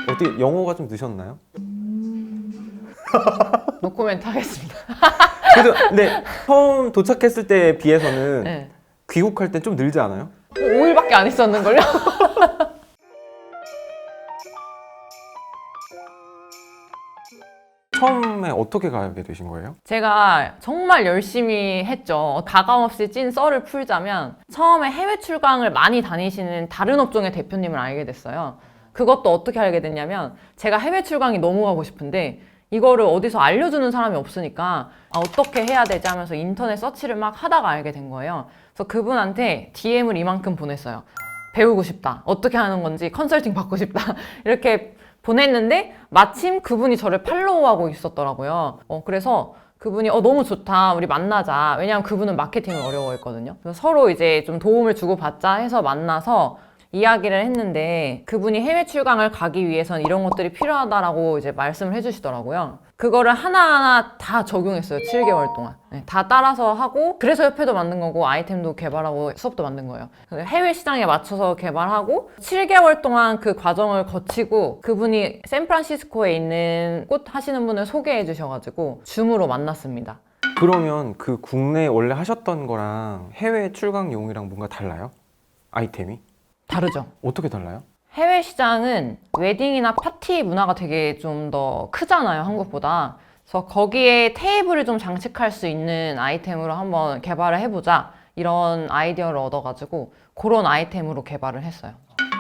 어떻게 영어가 좀 늦었나요? 노코멘트 하겠습니다. 그래도 근데 처음 도착했을 때에 비해서는 네. 귀국할 땐 좀 늘지 않아요? 5일밖에 안 있었는걸요? 처음에 어떻게 가게 되신 거예요? 제가 정말 열심히 했죠. 가감없이 찐 썰을 풀자면 처음에 해외 출강을 많이 다니시는 다른 업종의 대표님을 알게 됐어요. 그것도 어떻게 알게 됐냐면 제가 해외 출강이 너무 가고 싶은데 이거를 어디서 알려주는 사람이 없으니까 어떻게 해야 되지 하면서 인터넷 서치를 막 하다가 알게 된 거예요. 그래서 그분한테 DM을 이만큼 보냈어요. 배우고 싶다. 어떻게 하는 건지 컨설팅 받고 싶다. 이렇게 보냈는데 마침 그분이 저를 팔로우하고 있었더라고요. 그래서 그분이 너무 좋다. 우리 만나자. 왜냐하면 그분은 마케팅을 어려워했거든요. 그래서 서로 이제 좀 도움을 주고받자 해서 만나서 이야기를 했는데 그분이 해외 출강을 가기 위해선 이런 것들이 필요하다라고 이제 말씀을 해주시더라고요. 그거를 하나하나 다 적용했어요. 7개월 동안. 네, 다 따라서 하고 그래서 협회도 만든 거고 아이템도 개발하고 수업도 만든 거예요. 해외 시장에 맞춰서 개발하고 7개월 동안 그 과정을 거치고 그분이 샌프란시스코에 있는 꽃 하시는 분을 소개해 주셔가지고 줌으로 만났습니다. 그러면 그 국내에 원래 하셨던 거랑 해외 출강용이랑 뭔가 달라요? 아이템이? 다르죠. 어떻게 달라요? 해외 시장은 웨딩이나 파티 문화가 되게 좀 더 크잖아요, 한국보다. 그래서 거기에 테이블을 좀 장식할 수 있는 아이템으로 한번 개발을 해보자. 이런 아이디어를 얻어가지고 그런 아이템으로 개발을 했어요.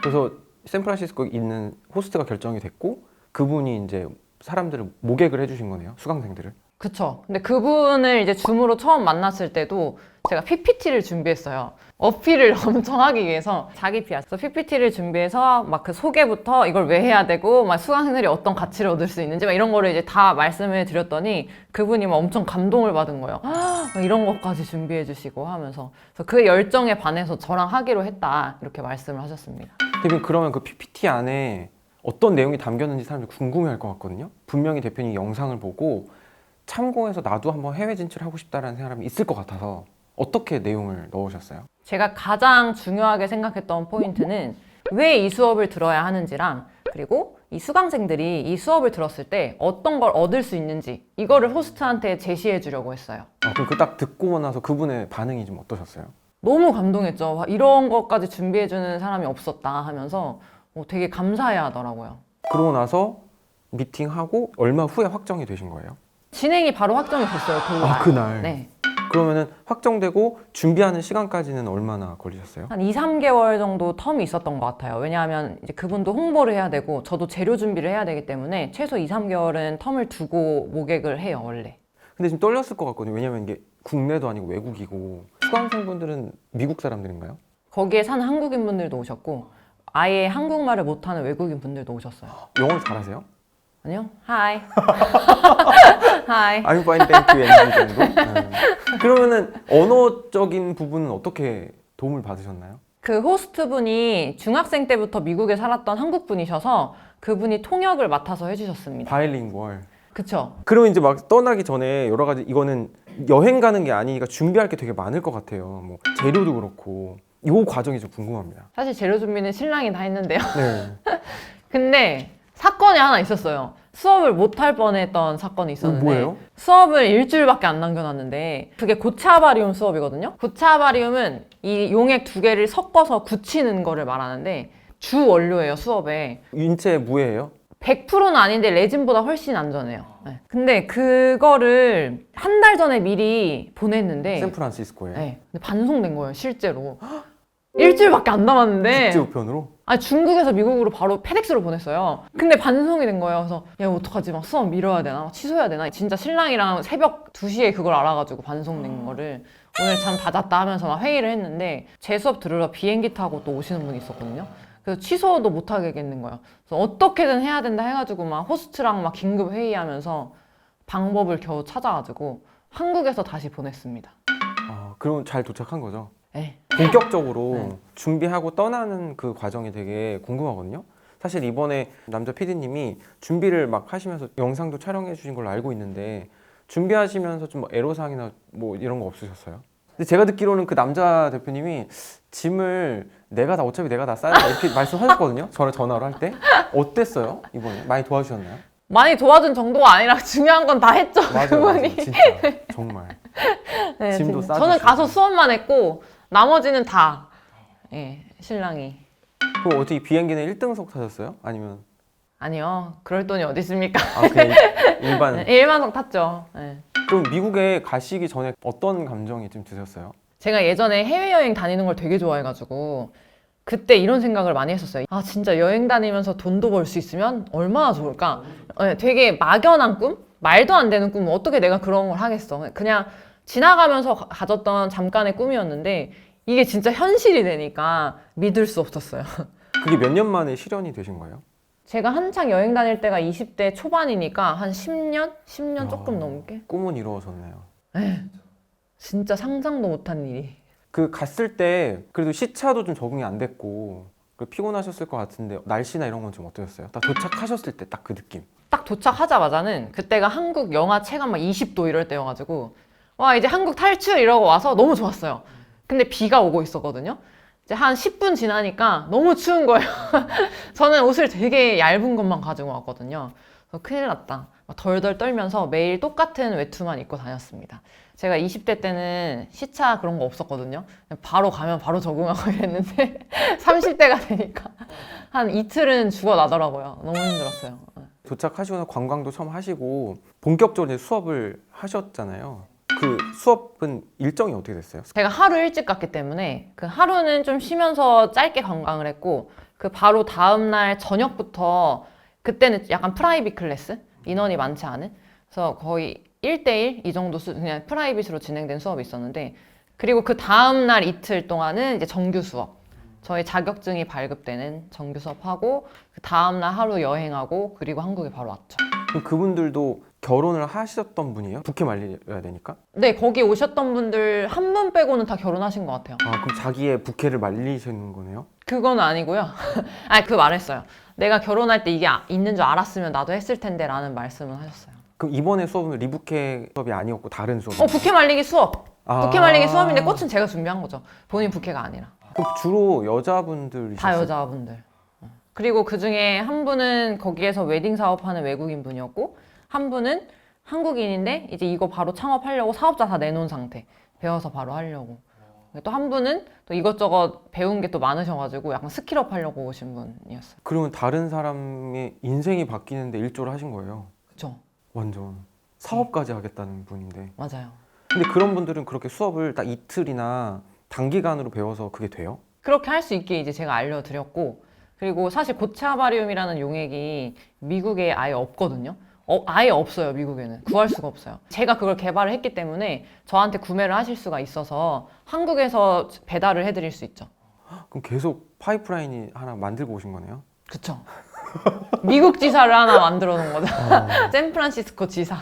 그래서 샌프란시스코에 있는 호스트가 결정이 됐고 그분이 이제 사람들을 모객을 해주신 거네요, 수강생들을. 그쵸. 근데 그분을 이제 줌으로 처음 만났을 때도 제가 PPT를 준비했어요. 어필을 엄청 하기 위해서 자기 PR. 그래서 PPT를 준비해서 막 그 소개부터 이걸 왜 해야 되고 막 수강생들이 어떤 가치를 얻을 수 있는지 막 이런 거를 이제 다 말씀을 드렸더니 그분이 막 엄청 감동을 받은 거예요. 막 이런 것까지 준비해 주시고 하면서 그래서 그 열정에 반해서 저랑 하기로 했다 이렇게 말씀을 하셨습니다. 대표님, 그러면 그 PPT 안에 어떤 내용이 담겼는지 사람들이 궁금해할 것 같거든요. 분명히 대표님 영상을 보고 참고해서 나도 한번 해외 진출하고 싶다라는 사람이 있을 것 같아서 어떻게 내용을 넣으셨어요? 제가 가장 중요하게 생각했던 포인트는 왜 이 수업을 들어야 하는지랑 그리고 이 수강생들이 이 수업을 들었을 때 어떤 걸 얻을 수 있는지 이거를 호스트한테 제시해 주려고 했어요. 그럼 그 딱 듣고 나서 그분의 반응이 좀 어떠셨어요? 너무 감동했죠. 와, 이런 것까지 준비해 주는 사람이 없었다 하면서 되게 감사해 하더라고요. 그러고 나서 미팅하고 얼마 후에 확정이 되신 거예요? 진행이 바로 확정이 됐어요. 그날. 그날. 네. 그러면은 확정되고 준비하는 시간까지는 얼마나 걸리셨어요? 한 2, 3개월 정도 텀이 있었던 것 같아요. 왜냐하면 이제 그분도 홍보를 해야 되고 저도 재료 준비를 해야 되기 때문에 최소 2, 3개월은 텀을 두고 모객을 해요, 원래. 근데 지금 떨렸을 것 같거든요. 왜냐면 이게 국내도 아니고 외국이고 수강생분들은 미국 사람들인가요? 거기에 사는 한국인 분들도 오셨고 아예 한국말을 못하는 외국인 분들도 오셨어요. 영어를 잘하세요? 아니요? 하이. 하이. I'm fine, thank you, and 정도? 그러면은 언어적인 부분은 어떻게 도움을 받으셨나요? 그 호스트 분이 중학생 때부터 미국에 살았던 한국 분이셔서 그분이 통역을 맡아서 해주셨습니다. 바이링구얼. 그쵸? 그러면 이제 막 떠나기 전에 여러 가지 이거는 여행 가는 게 아니니까 준비할 게 되게 많을 것 같아요. 뭐 재료도 그렇고 이 과정이 좀 궁금합니다. 사실 재료 준비는 신랑이 다 했는데요. 네. 근데 사건이 하나 있었어요. 수업을 못 할 뻔했던 사건이 있었는데 뭐예요? 수업을 일주일밖에 안 남겨놨는데 그게 고체아바리움 수업이거든요. 고체아바리움은 이 용액 두 개를 섞어서 굳히는 거를 말하는데 주 원료예요, 수업에. 인체 무해예요? 100%는 아닌데 레진보다 훨씬 안전해요. 네. 근데 그거를 한 달 전에 미리 보냈는데 샌프란시스코에 네. 근데 반송된 거예요, 실제로. 일주일밖에 안 남았는데 국제우편으로? 아니 중국에서 미국으로 바로 페덱스로 보냈어요. 근데 반송이 된 거예요. 그래서 야 어떡하지? 막 수업 미뤄야 되나? 막 취소해야 되나? 진짜 신랑이랑 새벽 2시에 그걸 알아가지고 반송된 거를 오늘 잠 다 잤다 하면서 막 회의를 했는데 제 수업 들으러 비행기 타고 또 오시는 분이 있었거든요. 그래서 취소도 못 하겠는 거예요. 그래서 어떻게든 해야 된다 해가지고 막 호스트랑 막 긴급 회의하면서 방법을 겨우 찾아가지고 한국에서 다시 보냈습니다. 그럼 잘 도착한 거죠? 네. 본격적으로 네. 준비하고 떠나는 그 과정이 되게 궁금하거든요. 사실 이번에 남자 PD님이 준비를 막 하시면서 영상도 촬영해 주신 걸로 알고 있는데 준비하시면서 좀 애로사항이나 뭐 이런 거 없으셨어요? 근데 제가 듣기로는 그 남자 대표님이 짐을 어차피 내가 다 싸야 돼 이렇게 말씀하셨거든요. 저를 전화로 할 때. 어땠어요? 이번에 많이 도와주셨나요? 많이 도와준 정도가 아니라 중요한 건 다 했죠. 맞아요, 그분이. 진짜 정말. 네, 짐도 진짜. 싸주시고. 저는 가서 수업만 했고 나머지는 다 예, 신랑이. 그럼 어떻게 비행기는 1등석 타셨어요? 아니면 아니요. 그럴 돈이 어디 있습니까? 그냥 일반? 네, 일반석 탔죠. 네. 그럼 미국에 가시기 전에 어떤 감정이 좀 드셨어요? 제가 예전에 해외여행 다니는 걸 되게 좋아해가지고 그때 이런 생각을 많이 했었어요. 아 진짜 여행 다니면서 돈도 벌 수 있으면 얼마나 좋을까? 네, 되게 막연한 꿈? 말도 안 되는 꿈. 어떻게 내가 그런 걸 하겠어. 그냥 지나가면서 가졌던 잠깐의 꿈이었는데 이게 진짜 현실이 되니까 믿을 수 없었어요. 그게 몇 년 만에 실현이 되신 거예요? 제가 한창 여행 다닐 때가 20대 초반이니까 한 10년? 10년 조금 넘게? 꿈은 이루어졌네요. 진짜 상상도 못한 일이. 그 갔을 때 그래도 시차도 좀 적응이 안 됐고 그리고 피곤하셨을 것 같은데 날씨나 이런 건 좀 어떠셨어요? 딱 도착하셨을 때 딱 그 느낌. 딱 도착하자마자는 그때가 한국 영하 체감 막 20도 이럴 때여가지고 와 이제 한국 탈출 이러고 와서 너무 좋았어요. 근데 비가 오고 있었거든요. 이제 한 10분 지나니까 너무 추운 거예요. 저는 옷을 되게 얇은 것만 가지고 왔거든요. 그래서 큰일 났다. 막 덜덜 떨면서 매일 똑같은 외투만 입고 다녔습니다. 제가 20대 때는 시차 그런 거 없었거든요. 바로 가면 바로 적응하고 이랬는데 30대가 되니까 한 이틀은 죽어나더라고요. 너무 힘들었어요. 도착하시고 나서 관광도 처음 하시고 본격적으로 이제 수업을 하셨잖아요. 그 수업은 일정이 어떻게 됐어요? 제가 하루 일찍 갔기 때문에 그 하루는 좀 쉬면서 짧게 관광을 했고 그 바로 다음날 저녁부터 그때는 약간 프라이빗 클래스? 인원이 많지 않은? 그래서 거의 1대1 이 정도 그냥 프라이빗으로 진행된 수업이 있었는데 그리고 그 다음날 이틀 동안은 이제 정규 수업 저희 자격증이 발급되는 정규 수업하고 그 다음날 하루 여행하고 그리고 한국에 바로 왔죠. 그럼 그분들도 결혼을 하셨던 분이에요? 부케 말려야 되니까? 네, 거기 오셨던 분들 한 분 빼고는 다 결혼하신 것 같아요. 그럼 자기의 부케를 말리시는 거네요? 그건 아니고요. 그 말했어요. 내가 결혼할 때 이게 있는 줄 알았으면 나도 했을 텐데 라는 말씀을 하셨어요. 그럼 이번에 수업은 리부케 수업이 아니었고 다른 수업이에요? 부케 말리기 수업. 아. 부케 말리기 수업인데 꽃은 제가 준비한 거죠. 본인 부케가 아니라. 그럼 주로 여자분들이셨어요? 다 여자분들. 그리고 그 중에 한 분은 거기에서 웨딩 사업하는 외국인 분이었고 한 분은 한국인인데 이제 이거 바로 창업하려고 사업자 다 내놓은 상태. 배워서 바로 하려고. 또 한 분은 또 이것저것 배운 게 또 많으셔가지고 약간 스킬업 하려고 오신 분이었어요. 그러면 다른 사람의 인생이 바뀌는데 일조를 하신 거예요? 그쵸? 완전 사업까지 하겠다는 분인데. 맞아요. 근데 그런 분들은 그렇게 수업을 딱 이틀이나 단기간으로 배워서 그게 돼요? 그렇게 할 수 있게 이제 제가 알려드렸고 그리고 사실 고체아바리움이라는 용액이 미국에 아예 없거든요. 아예 없어요. 미국에는 구할 수가 없어요. 제가 그걸 개발을 했기 때문에 저한테 구매를 하실 수가 있어서 한국에서 배달을 해드릴 수 있죠. 그럼 계속 파이프라인이 하나 만들고 오신 거네요? 그쵸? 미국 지사를 하나 만들어 놓은 거죠. 샌프란시스코 지사.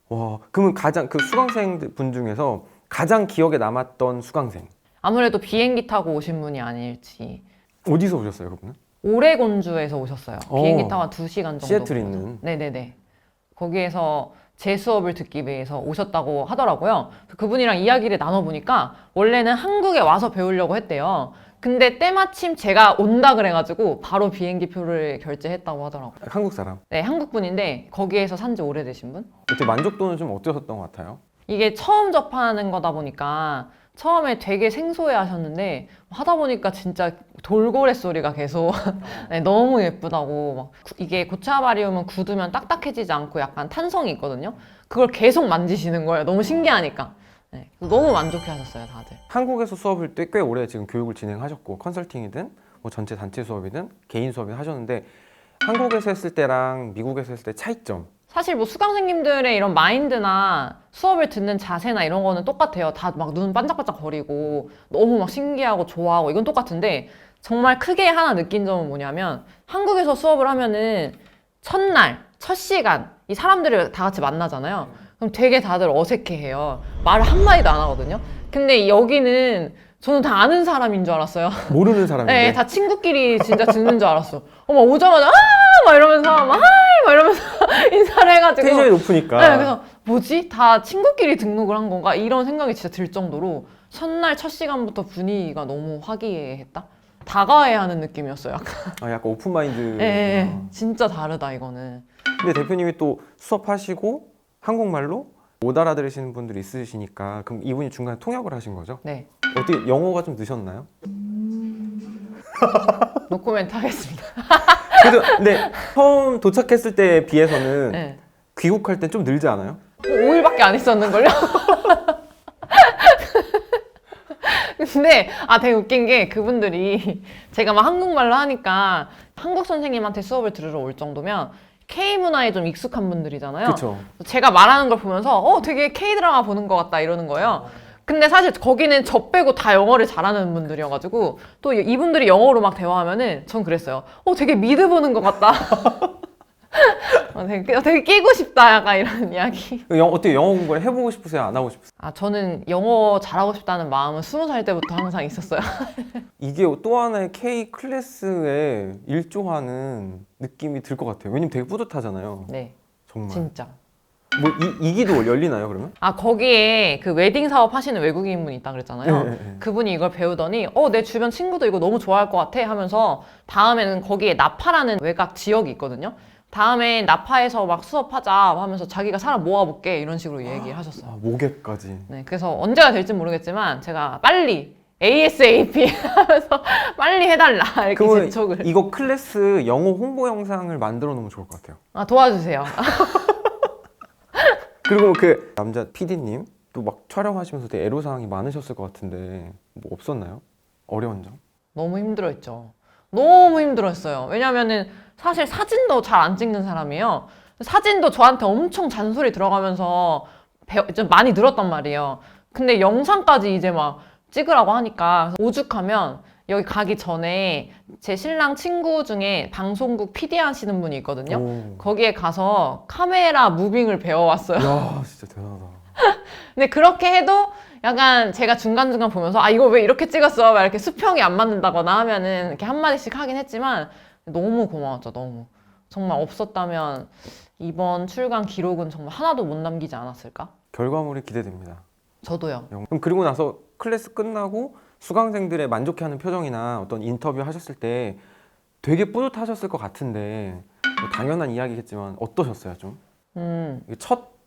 와, 그러면 가장 그 수강생 분 중에서 가장 기억에 남았던 수강생 아무래도 비행기 타고 오신 분이 아닐지. 어디서 오셨어요, 그분은? 오레곤주에서 오셨어요. 비행기 타고 한 2시간 정도. 시애틀에 걸려서. 있는. 네네네. 거기에서 제 수업을 듣기 위해서 오셨다고 하더라고요. 그분이랑 이야기를 나눠보니까 원래는 한국에 와서 배우려고 했대요. 근데 때마침 제가 온다 그래가지고 바로 비행기 표를 결제했다고 하더라고요. 한국 사람. 네, 한국 분인데 거기에서 산지 오래되신 분? 그때 만족도는 좀 어떠셨던 것 같아요? 이게 처음 접하는 거다 보니까 처음에 되게 생소해 하셨는데 하다 보니까 진짜 돌고래 소리가 계속 네, 너무 예쁘다고 막 이게 고체아바리움은 굳으면 딱딱해지지 않고 약간 탄성이 있거든요. 그걸 계속 만지시는 거예요. 너무 신기하니까. 네, 너무 만족해 하셨어요, 다들. 한국에서 수업을 꽤 오래 지금 교육을 진행하셨고 컨설팅이든 뭐 전체 단체 수업이든 개인 수업이든 하셨는데 한국에서 했을 때랑 미국에서 했을 때 차이점 사실 뭐 수강생님들의 이런 마인드나 수업을 듣는 자세나 이런 거는 똑같아요. 다 막 눈 반짝반짝 거리고 너무 막 신기하고 좋아하고 이건 똑같은데 정말 크게 하나 느낀 점은 뭐냐면 한국에서 수업을 하면은 첫날, 첫 시간 이 사람들을 다 같이 만나잖아요. 그럼 되게 다들 어색해해요. 말을 한마디도 안 하거든요. 근데 여기는 저는 다 아는 사람인 줄 알았어요. 모르는 사람인데 네, 다 친구끼리 진짜 듣는 줄 알았어. 어머 오자마자 막 이러면서 막 이러면서 인사를 해가지고 텐션이 높으니까 네, 그래서 뭐지? 다 친구끼리 등록을 한 건가? 이런 생각이 진짜 들 정도로 첫날 첫 시간부터 분위기가 너무 화기애애했다? 다가와야 하는 느낌이었어요. 약간. 아, 약간 오픈마인드. 예, 진짜 다르다 이거는. 근데 대표님이 또 수업하시고 한국말로 못 알아들으시는 분들이 있으시니까 그럼 이분이 중간에 통역을 하신 거죠? 네. 어떻게 영어가 좀 느셨나요? 노코멘트 하겠습니다. 그래도 근데 처음 도착했을 때에 비해서는 네. 귀국할 땐 좀 늘지 않아요? 5일밖에 안 있었는걸요? 근데 되게 웃긴 게 그분들이 제가 막 한국말로 하니까 한국 선생님한테 수업을 들으러 올 정도면 K-문화에 좀 익숙한 분들이잖아요. 그렇죠. 제가 말하는 걸 보면서 되게 K-드라마 보는 것 같다 이러는 거예요. 근데 사실 거기는 저 빼고 다 영어를 잘하는 분들이어가지고 또 이분들이 영어로 막 대화하면은 전 그랬어요. 되게 미드 보는 것 같다. 되게 끼고 싶다 약간 이런 이야기. 어떻게 영어 공부를 해보고 싶으세요? 안 하고 싶으세요? 저는 영어 잘하고 싶다는 마음은 20살 때부터 항상 있었어요. 이게 또 하나의 K 클래스에 일조하는 느낌이 들 것 같아요. 왜냐면 되게 뿌듯하잖아요. 네, 정말. 진짜. 뭐 이기도 열리나요, 그러면? 거기에 그 웨딩 사업 하시는 외국인 분이 있다 그랬잖아요. 네. 그분이 이걸 배우더니 내 주변 친구도 이거 너무 좋아할 것 같아 하면서 다음에는 거기에 나파라는 외곽 지역이 있거든요. 다음에 나파에서 막 수업하자 하면서 자기가 사람 모아볼게 이런 식으로 얘기하셨어요. 모객까지. 네, 그래서 언제가 될지 모르겠지만 제가 빨리 ASAP 하면서 빨리 해달라 이렇게 그러면 재촉을. 이거 클래스 영어 홍보 영상을 만들어 놓으면 좋을 것 같아요. 도와주세요. 그리고 그 남자 PD님 또 막 촬영하시면서 되게 애로사항이 많으셨을 것 같은데 뭐 없었나요? 어려운 점? 너무 힘들었죠. 너무 힘들었어요. 왜냐면은 사실 사진도 잘 안 찍는 사람이에요. 사진도 저한테 엄청 잔소리 들어가면서 좀 많이 늘었단 말이에요. 근데 영상까지 이제 막 찍으라고 하니까 오죽하면 여기 가기 전에 제 신랑 친구 중에 방송국 PD 하시는 분이 있거든요. 오. 거기에 가서 카메라 무빙을 배워왔어요. 야, 진짜 대단하다. 근데 그렇게 해도 약간 제가 중간중간 보면서 이거 왜 이렇게 찍었어? 막 이렇게 수평이 안 맞는다거나 하면은 이렇게 한마디씩 하긴 했지만 너무 고마웠죠, 너무. 정말 없었다면 이번 출강 기록은 정말 하나도 못 남기지 않았을까? 결과물이 기대됩니다. 저도요. 그럼 그리고 나서 클래스 끝나고 수강생들의 만족해하는 표정이나 어떤 인터뷰 하셨을 때 되게 뿌듯하셨을 것 같은데 뭐 당연한 이야기겠지만 어떠셨어요, 좀? 이게 첫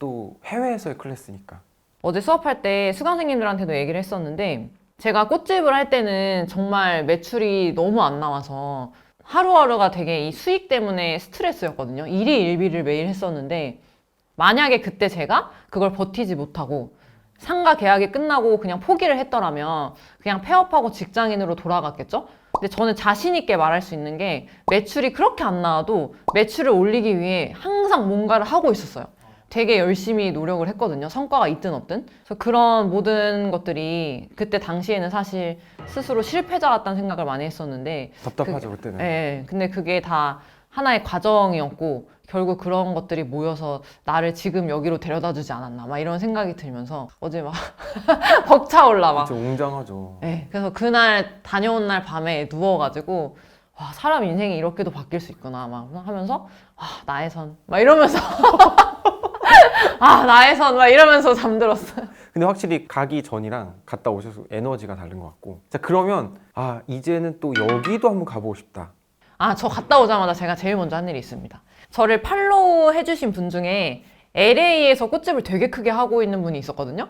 또 해외에서의 클래스니까. 어제 수업할 때 수강생님들한테도 얘기를 했었는데 제가 꽃집을 할 때는 정말 매출이 너무 안 나와서 하루하루가 되게 이 수익 때문에 스트레스였거든요. 일이 일비를 매일 했었는데 만약에 그때 제가 그걸 버티지 못하고 상가 계약이 끝나고 그냥 포기를 했더라면 그냥 폐업하고 직장인으로 돌아갔겠죠? 근데 저는 자신 있게 말할 수 있는 게 매출이 그렇게 안 나와도 매출을 올리기 위해 항상 뭔가를 하고 있었어요. 되게 열심히 노력을 했거든요. 성과가 있든 없든. 그래서 그런 모든 것들이 그때 당시에는 사실 스스로 실패자 같다는 생각을 많이 했었는데 답답하죠, 그때는. 네, 근데 그게 다 하나의 과정이었고 결국 그런 것들이 모여서 나를 지금 여기로 데려다 주지 않았나 막 이런 생각이 들면서 어제 막 벅차올라 막. 진짜 웅장하죠. 네, 그래서 그날 다녀온 날 밤에 누워가지고 와, 사람 인생이 이렇게도 바뀔 수 있구나 막 하면서 나의 선 막 이러면서 나의 선 막 이러면서 잠들었어요. 근데 확실히 가기 전이랑 갔다 오셔서 에너지가 다른 것 같고. 자, 그러면 이제는 또 여기도 한번 가보고 싶다. 저 갔다 오자마자 제가 제일 먼저 한 일이 있습니다. 저를 팔로우 해주신 분 중에 LA에서 꽃집을 되게 크게 하고 있는 분이 있었거든요.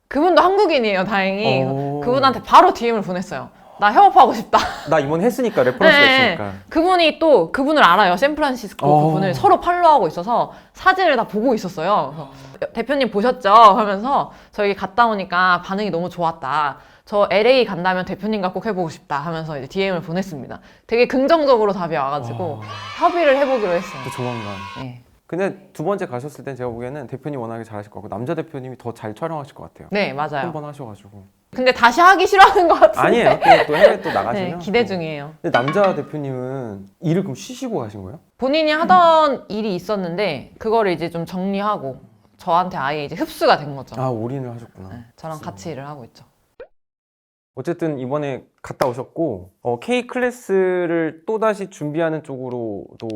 그분도 한국인이에요, 다행히. 오. 그분한테 바로 DM을 보냈어요. 나 협업하고 싶다. 나 이번 했으니까, 레퍼런스가 있으니까. 그분이 또 그분을 알아요. 샌프란시스코 그분을 서로 팔로우하고 있어서 사진을 다 보고 있었어요. 그래서 대표님 보셨죠? 하면서 저희 갔다 오니까 반응이 너무 좋았다. 저 LA 간다면 대표님과 꼭 해보고 싶다 하면서 이제 DM을 보냈습니다. 되게 긍정적으로 답이 와가지고 협의를 해보기로 했어요. 또 조만간. 네. 근데 두 번째 가셨을 땐 제가 보기에는 대표님 워낙에 잘하실 것 같고 남자 대표님이 더 잘 촬영하실 것 같아요. 네, 맞아요. 한 번 하셔가지고. 근데 다시 하기 싫어하는 것 같은데. 아니에요. 또 해외 또 나가시면. 네, 기대 또. 중이에요. 근데 남자 대표님은 일을 그럼 쉬시고 가신 거예요? 본인이 하던 일이 있었는데 그거를 이제 좀 정리하고 저한테 아예 이제 흡수가 된 거죠. 올인을 하셨구나. 네, 저랑 같이 일을 하고 있죠. 어쨌든 이번에 갔다 오셨고 K 클래스를 또다시 준비하는 쪽으로도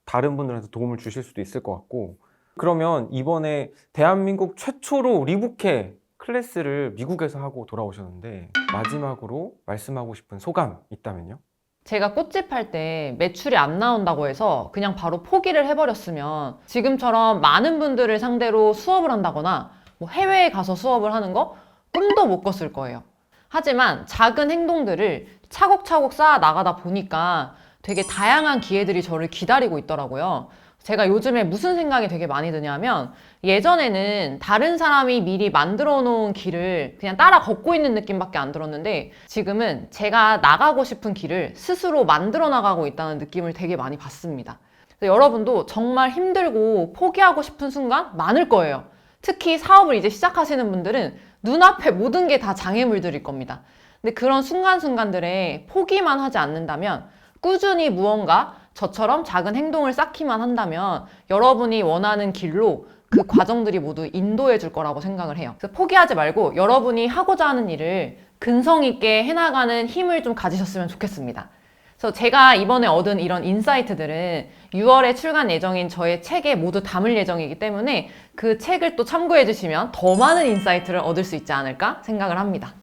다른 분들한테 도움을 주실 수도 있을 것 같고 그러면 이번에 대한민국 최초로 리부케 클래스를 미국에서 하고 돌아오셨는데 마지막으로 말씀하고 싶은 소감 있다면요? 제가 꽃집 할 때 매출이 안 나온다고 해서 그냥 바로 포기를 해버렸으면 지금처럼 많은 분들을 상대로 수업을 한다거나 뭐 해외에 가서 수업을 하는 거 꿈도 못 꿨을 거예요. 하지만 작은 행동들을 차곡차곡 쌓아 나가다 보니까 되게 다양한 기회들이 저를 기다리고 있더라고요. 제가 요즘에 무슨 생각이 되게 많이 드냐면 예전에는 다른 사람이 미리 만들어 놓은 길을 그냥 따라 걷고 있는 느낌밖에 안 들었는데 지금은 제가 나가고 싶은 길을 스스로 만들어 나가고 있다는 느낌을 되게 많이 받습니다. 그래서 여러분도 정말 힘들고 포기하고 싶은 순간 많을 거예요. 특히 사업을 이제 시작하시는 분들은 눈앞에 모든 게 다 장애물들일 겁니다. 근데 그런 순간순간들에 포기만 하지 않는다면 꾸준히 무언가 저처럼 작은 행동을 쌓기만 한다면 여러분이 원하는 길로 그 과정들이 모두 인도해 줄 거라고 생각을 해요. 그래서 포기하지 말고 여러분이 하고자 하는 일을 근성 있게 해나가는 힘을 좀 가지셨으면 좋겠습니다. 그래서 제가 이번에 얻은 이런 인사이트들은 6월에 출간 예정인 저의 책에 모두 담을 예정이기 때문에 그 책을 또 참고해 주시면 더 많은 인사이트를 얻을 수 있지 않을까 생각을 합니다.